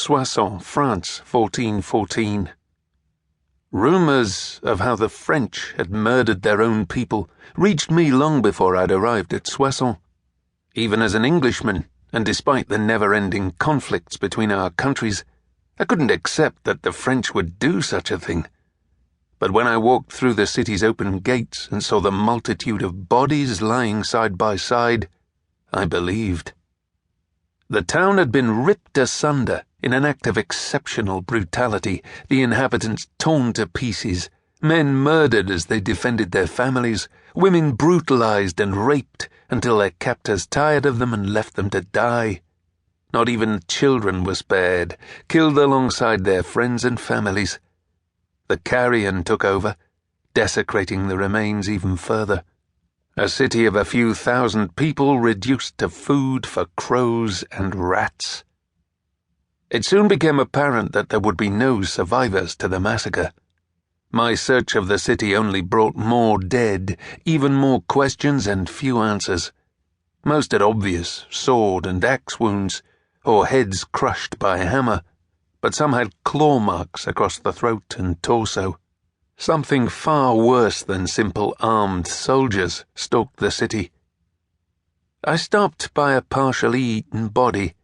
Soissons, France, 1414. Rumours of how the French had murdered their own people reached me long before I'd arrived at Soissons. Even as an Englishman, and despite the never-ending conflicts between our countries, I couldn't accept that the French would do such a thing. But when I walked through the city's open gates and saw the multitude of bodies lying side by side, I believed. The town had been ripped asunder in an act of exceptional brutality, the inhabitants torn to pieces, men murdered as they defended their families, women brutalized and raped until their captors tired of them and left them to die. Not even children were spared, killed alongside their friends and families. The carrion took over, desecrating the remains even further. A city of a few thousand people reduced to food for crows and rats. It soon became apparent that there would be no survivors to the massacre. My search of the city only brought more dead, even more questions and few answers. Most had obvious sword and axe wounds, or heads crushed by a hammer, but some had claw marks across the throat and torso. Something far worse than simple armed soldiers stalked the city. I stopped by a partially eaten body.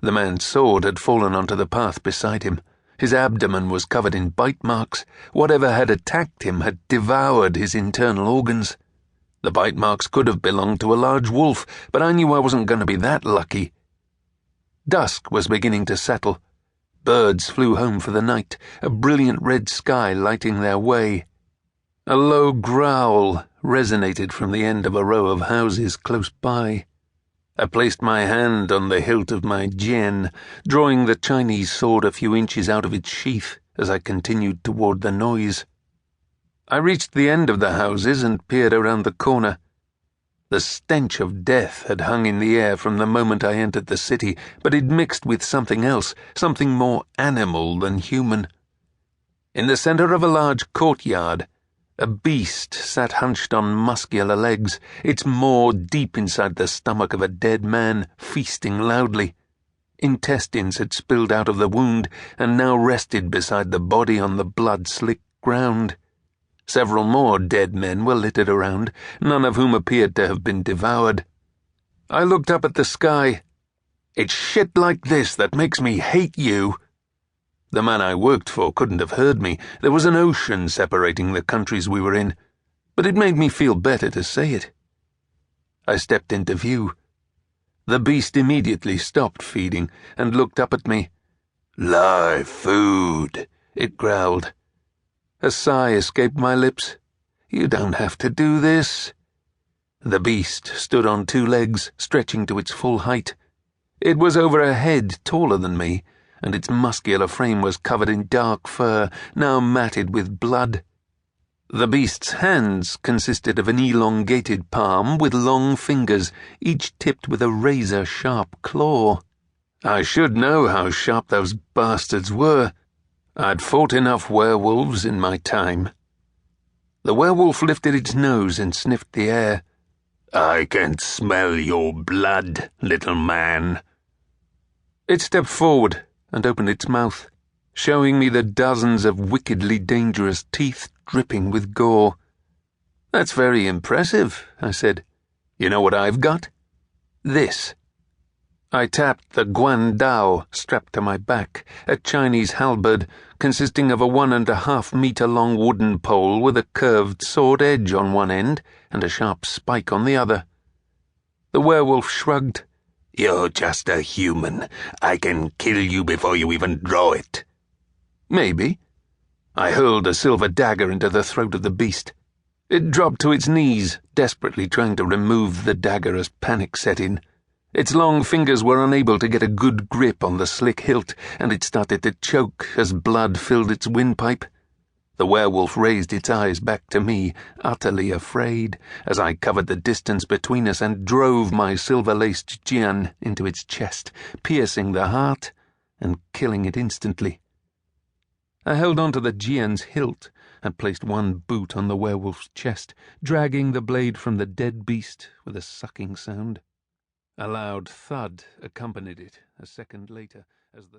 The man's sword had fallen onto the path beside him. His abdomen was covered in bite marks. Whatever had attacked him had devoured his internal organs. The bite marks could have belonged to a large wolf, but I knew I wasn't going to be that lucky. Dusk was beginning to settle. Birds flew home for the night, a brilliant red sky lighting their way. A low growl resonated from the end of a row of houses close by. I placed my hand on the hilt of my jian, drawing the Chinese sword a few inches out of its sheath as I continued toward the noise. I reached the end of the houses and peered around the corner. The stench of death had hung in the air from the moment I entered the city, but it mixed with something else, something more animal than human. In the center of a large courtyard, a beast sat hunched on muscular legs, its maw deep inside the stomach of a dead man, feasting loudly. Intestines had spilled out of the wound and now rested beside the body on the blood-slicked ground. Several more dead men were littered around, none of whom appeared to have been devoured. I looked up at the sky. "It's shit like this that makes me hate you." The man I worked for couldn't have heard me. There was an ocean separating the countries we were in, but it made me feel better to say it. I stepped into view. The beast immediately stopped feeding and looked up at me. "Live food," it growled. A sigh escaped my lips. "You don't have to do this." The beast stood on two legs, stretching to its full height. It was over a head taller than me, and its muscular frame was covered in dark fur, now matted with blood. The beast's hands consisted of an elongated palm with long fingers, each tipped with a razor-sharp claw. I should know how sharp those bastards were. I'd fought enough werewolves in my time. The werewolf lifted its nose and sniffed the air. "I can smell your blood, little man." It stepped forward and opened its mouth, showing me the dozens of wickedly dangerous teeth dripping with gore. "That's very impressive," I said. "You know what I've got? This." I tapped the guandao strapped to my back, a Chinese halberd consisting of a 1.5-meter-long wooden pole with a curved sword edge on one end and a sharp spike on the other. The werewolf shrugged. "You're just a human. I can kill you before you even draw it." "Maybe." I hurled a silver dagger into the throat of the beast. It dropped to its knees, desperately trying to remove the dagger as panic set in. Its long fingers were unable to get a good grip on the slick hilt, and it started to choke as blood filled its windpipe. The werewolf raised its eyes back to me, utterly afraid, as I covered the distance between us and drove my silver-laced jian into its chest, piercing the heart and killing it instantly. I held on to the jian's hilt and placed one boot on the werewolf's chest, dragging the blade from the dead beast with a sucking sound. A loud thud accompanied it a second later as the